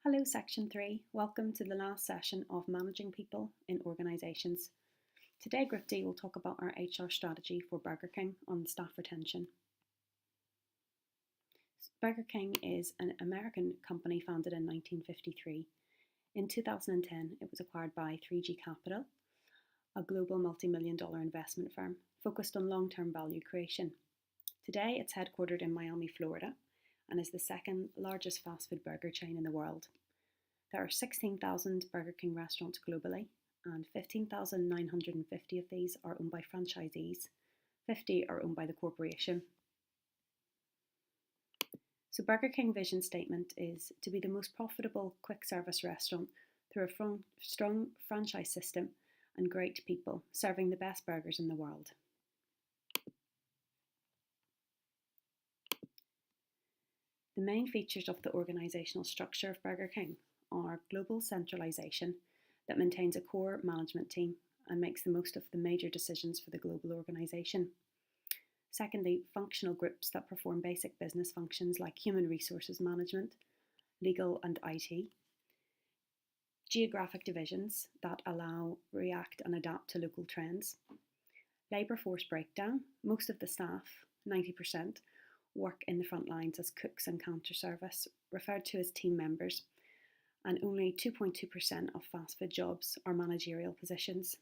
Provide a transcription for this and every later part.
Hello, Section 3. Welcome to the last session of Managing People in Organisations. Today, Group D will talk about our HR strategy for Burger King on staff retention. Burger King is an American company founded in 1953. In 2010, it was acquired by 3G Capital, a global multi-million-dollar investment firm focused on long-term value creation. Today, it's headquartered in Miami, Florida, and is the second largest fast food burger chain in the world. There are 16,000 Burger King restaurants globally, and 15,950 of these are owned by franchisees. 50 are owned by the corporation. So Burger King vision statement is to be the most profitable quick service restaurant through a strong franchise system and great people serving the best burgers in the world. The main features of the organisational structure of Burger King are global centralisation that maintains a core management team and makes the most of the major decisions for the global organisation. Secondly, functional groups that perform basic business functions like human resources management, legal and IT. Geographic divisions that allow, react and adapt to local trends. Labour force breakdown. Most of the staff, 90%, work in the front lines as cooks and counter service, referred to as team members, and only 2.2% of fast food jobs are managerial positions.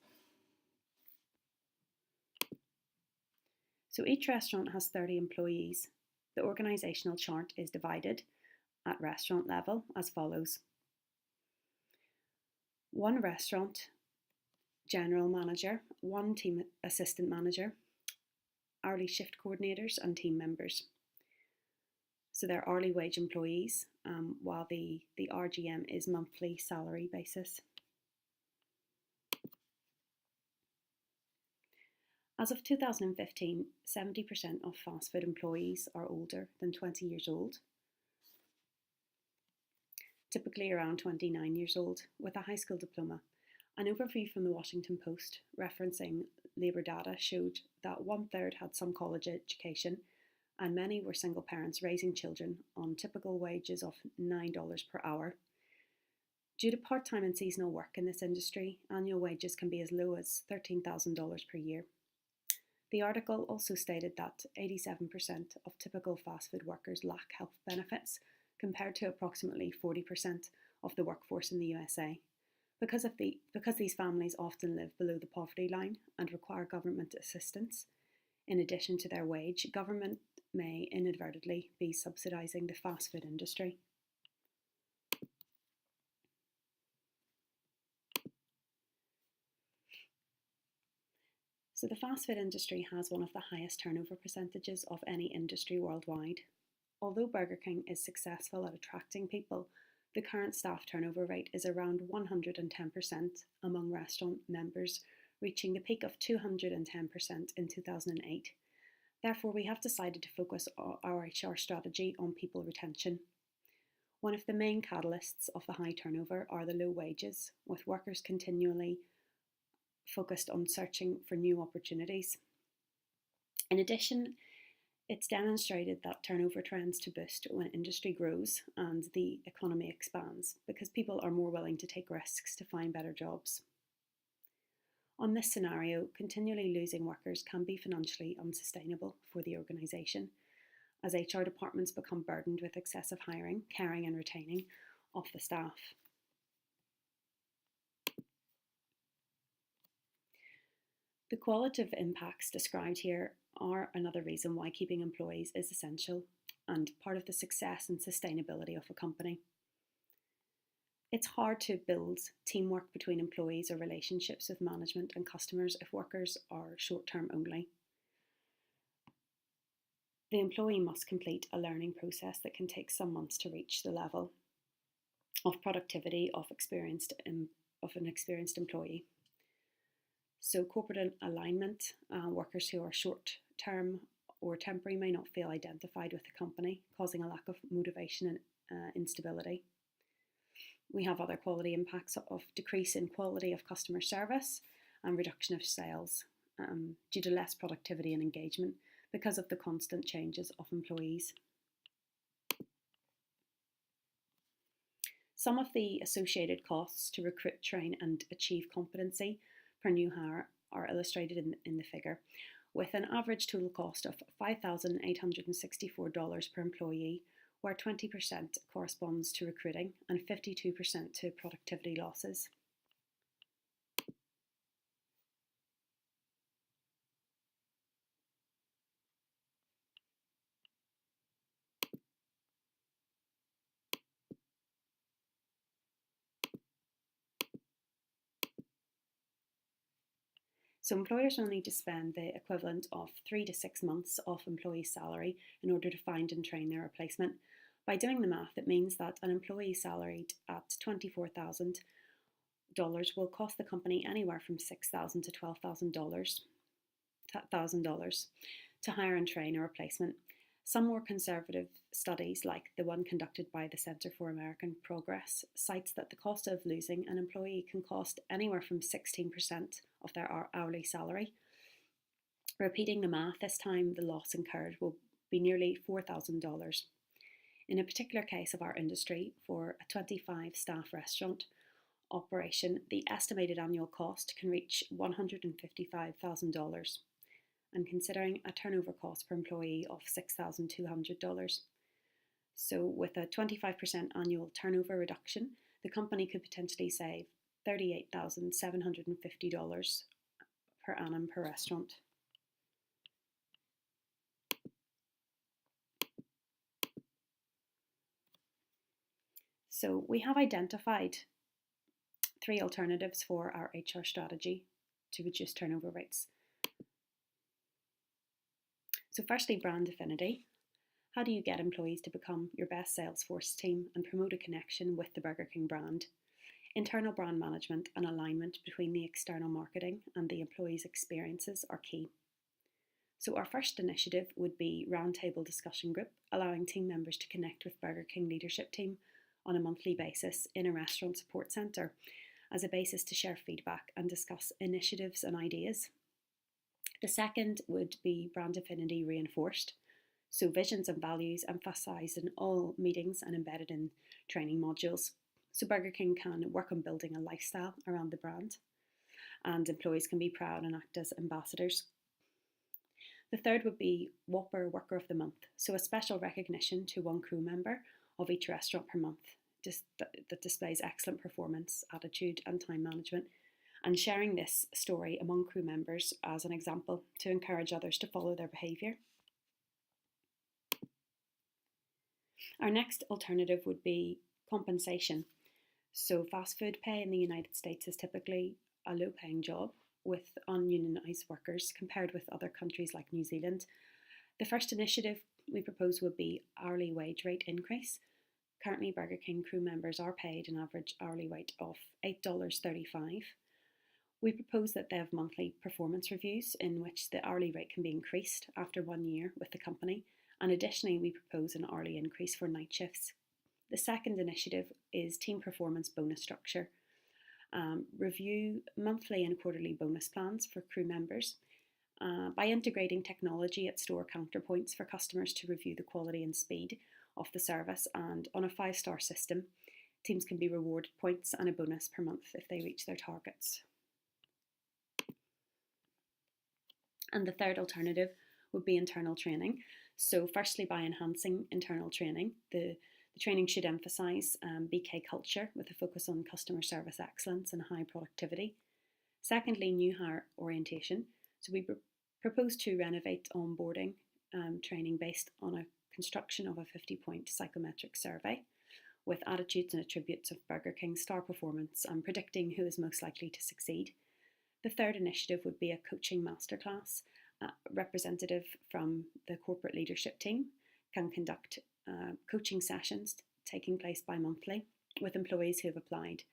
So each restaurant has 30 employees. The organisational chart is divided at restaurant level as follows. One restaurant general manager, one team assistant manager, hourly shift coordinators and team members. So they're hourly wage employees, while the RGM is monthly salary basis. As of 2015, 70% of fast food employees are older than 20 years old, typically around 29 years old, with a high school diploma. An overview from the Washington Post referencing labour data showed that 1/3 had some college education, and many were single parents raising children on typical wages of $9 per hour. Due to part-time and seasonal work in this industry, annual wages can be as low as $13,000 per year. The article also stated that 87% of typical fast food workers lack health benefits, compared to approximately 40% of the workforce in the USA. Because these families often live below the poverty line and require government assistance, in addition to their wage, government may inadvertently be subsidising the fast food industry. So the fast food industry has one of the highest turnover percentages of any industry worldwide. Although Burger King is successful at attracting people, the current staff turnover rate is around 110% among restaurant members, reaching the peak of 210% in 2008. Therefore, we have decided to focus our HR strategy on people retention. One of the main catalysts of the high turnover are the low wages, with workers continually focused on searching for new opportunities. In addition, it's demonstrated that turnover trends to boost when industry grows and the economy expands, because people are more willing to take risks to find better jobs. On this scenario, continually losing workers can be financially unsustainable for the organisation, as HR departments become burdened with excessive hiring, caring and retaining of the staff. The qualitative impacts described here are another reason why keeping employees is essential and part of the success and sustainability of a company. It's hard to build teamwork between employees or relationships with management and customers if workers are short-term only. The employee must complete a learning process that can take some months to reach the level of productivity of an experienced employee. So corporate alignment, workers who are short-term or temporary may not feel identified with the company, causing a lack of motivation and instability. We have other quality impacts of decrease in quality of customer service and reduction of sales due to less productivity and engagement because of the constant changes of employees. Some of the associated costs to recruit, train, and achieve competency per new hire are illustrated in the figure, with an average total cost of $5,864 per employee, where 20% corresponds to recruiting and 52% to productivity losses. So employers will need to spend the equivalent of 3 to 6 months off employee's salary in order to find and train their replacement. By doing the math, it means that an employee salaried at $24,000 will cost the company anywhere from $6,000 to $12,000 to hire and train a replacement. Some more conservative studies, like the one conducted by the Centre for American Progress, cites that the cost of losing an employee can cost anywhere from 16% of their hourly salary. Repeating the math, this time the loss incurred will be nearly $4,000. In a particular case of our industry, for a 25 staff restaurant operation, the estimated annual cost can reach $155,000. And considering a turnover cost per employee of $6,200. So with a 25% annual turnover reduction, the company could potentially save $38,750 per annum per restaurant. So we have identified 3 alternatives for our HR strategy to reduce turnover rates. So firstly, brand affinity. How do you get employees to become your best Salesforce team and promote a connection with the Burger King brand? Internal brand management and alignment between the external marketing and the employees' experiences are key. So our first initiative would be Roundtable Discussion Group, allowing team members to connect with Burger King leadership team on a monthly basis in a restaurant support centre as a basis to share feedback and discuss initiatives and ideas. The second would be brand affinity reinforced, so visions and values emphasised in all meetings and embedded in training modules. So Burger King can work on building a lifestyle around the brand, and employees can be proud and act as ambassadors. The third would be Whopper Worker of the Month, so a special recognition to one crew member of each restaurant per month that displays excellent performance, attitude and time management, and sharing this story among crew members as an example to encourage others to follow their behaviour. Our next alternative would be compensation. So fast food pay in the United States is typically a low paying job with ununionised workers compared with other countries like New Zealand. The first initiative we propose would be hourly wage rate increase. Currently, Burger King crew members are paid an average hourly rate of $8.35. We propose that they have monthly performance reviews in which the hourly rate can be increased after 1 year with the company, and additionally we propose an hourly increase for night shifts. The second initiative is team performance bonus structure. Review monthly and quarterly bonus plans for crew members by integrating technology at store counterpoints for customers to review the quality and speed of the service, and on a 5-star system, teams can be rewarded points and a bonus per month if they reach their targets. And the third alternative would be internal training. So firstly, by enhancing internal training, the training should emphasise BK culture with a focus on customer service excellence and high productivity. Secondly, new hire orientation. So we propose to renovate onboarding training based on a construction of a 50-point psychometric survey with attitudes and attributes of Burger King star performance and predicting who is most likely to succeed. The third initiative would be a coaching masterclass. Representative from the corporate leadership team can conduct coaching sessions taking place bi-monthly with employees who have applied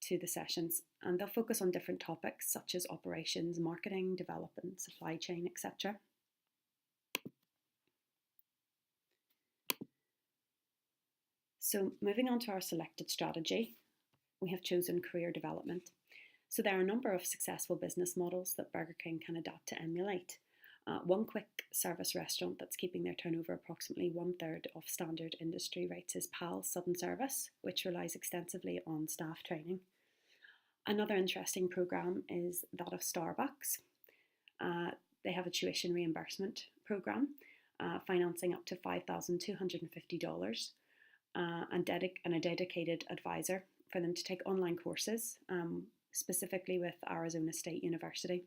to the sessions, and they'll focus on different topics such as operations, marketing, development, supply chain, etc. So moving on to our selected strategy, we have chosen career development. So there are a number of successful business models that Burger King can adapt to emulate. One quick service restaurant that's keeping their turnover approximately 1/3 of standard industry rates is PAL's Sudden Service, which relies extensively on staff training. Another interesting programme is that of Starbucks. They have a tuition reimbursement programme, financing up to $5,250, and a dedicated advisor for them to take online courses, specifically with Arizona State University.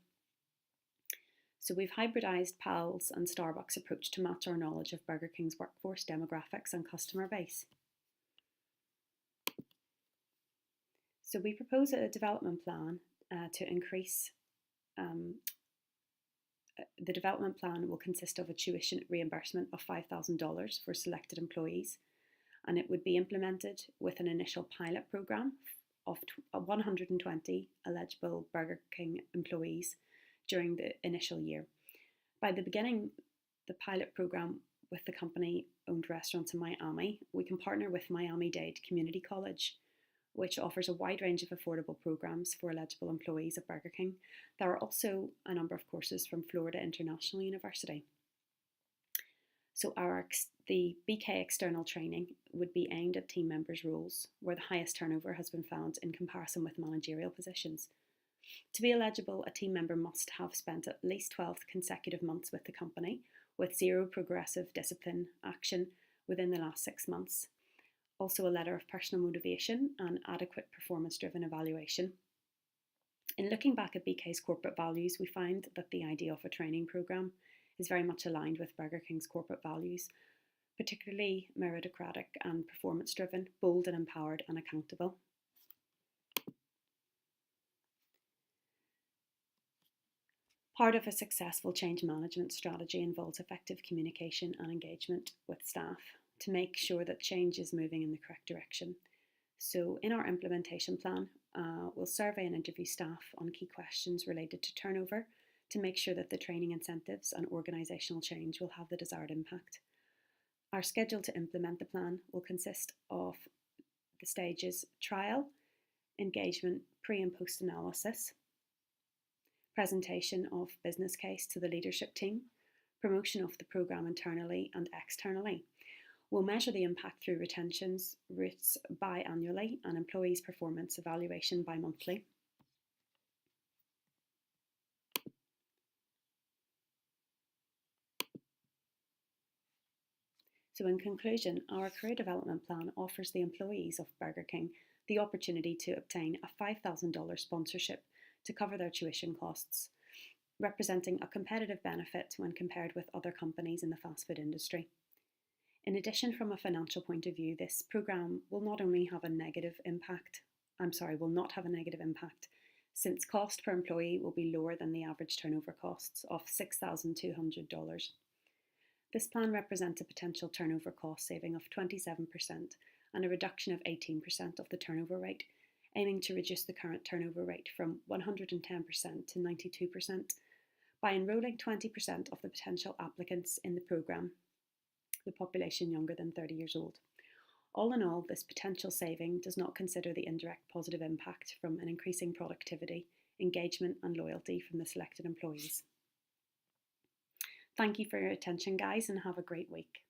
So we've hybridised PAL's and Starbucks' approach to match our knowledge of Burger King's workforce demographics and customer base. So we propose a development plan to increase. The development plan will consist of a tuition reimbursement of $5,000 for selected employees, and it would be implemented with an initial pilot programme of 120 eligible Burger King employees during the initial year. By the beginning, the pilot programme with the company-owned restaurants in Miami, we can partner with Miami-Dade Community College, which offers a wide range of affordable programs for eligible employees of Burger King. There are also a number of courses from Florida International University. So the BK external training would be aimed at team members' roles where the highest turnover has been found in comparison with managerial positions. To be eligible, a team member must have spent at least 12 consecutive months with the company, with zero progressive discipline action within the last 6 months. Also a letter of personal motivation and adequate performance-driven evaluation. In looking back at BK's corporate values, we find that the idea of a training programme is very much aligned with Burger King's corporate values, particularly meritocratic and performance-driven, bold and empowered and accountable. Part of a successful change management strategy involves effective communication and engagement with staff to make sure that change is moving in the correct direction. So in our implementation plan, we'll survey and interview staff on key questions related to turnover to make sure that the training incentives and organisational change will have the desired impact. Our schedule to implement the plan will consist of the stages trial, engagement, pre and post analysis, presentation of business case to the leadership team, promotion of the programme internally and externally. We'll measure the impact through retentions rates biannually and employees' performance evaluation bi-monthly. So in conclusion, our career development plan offers the employees of Burger King the opportunity to obtain a $5,000 sponsorship to cover their tuition costs, representing a competitive benefit when compared with other companies in the fast food industry. In addition, from a financial point of view, this programme will not have a negative impact, since cost per employee will be lower than the average turnover costs of $6,200. This plan represents a potential turnover cost saving of 27% and a reduction of 18% of the turnover rate, aiming to reduce the current turnover rate from 110% to 92% by enrolling 20% of the potential applicants in the programme, the population younger than 30 years old. All in all, this potential saving does not consider the indirect positive impact from an increasing productivity, engagement and loyalty from the selected employees. Thank you for your attention, guys, and have a great week.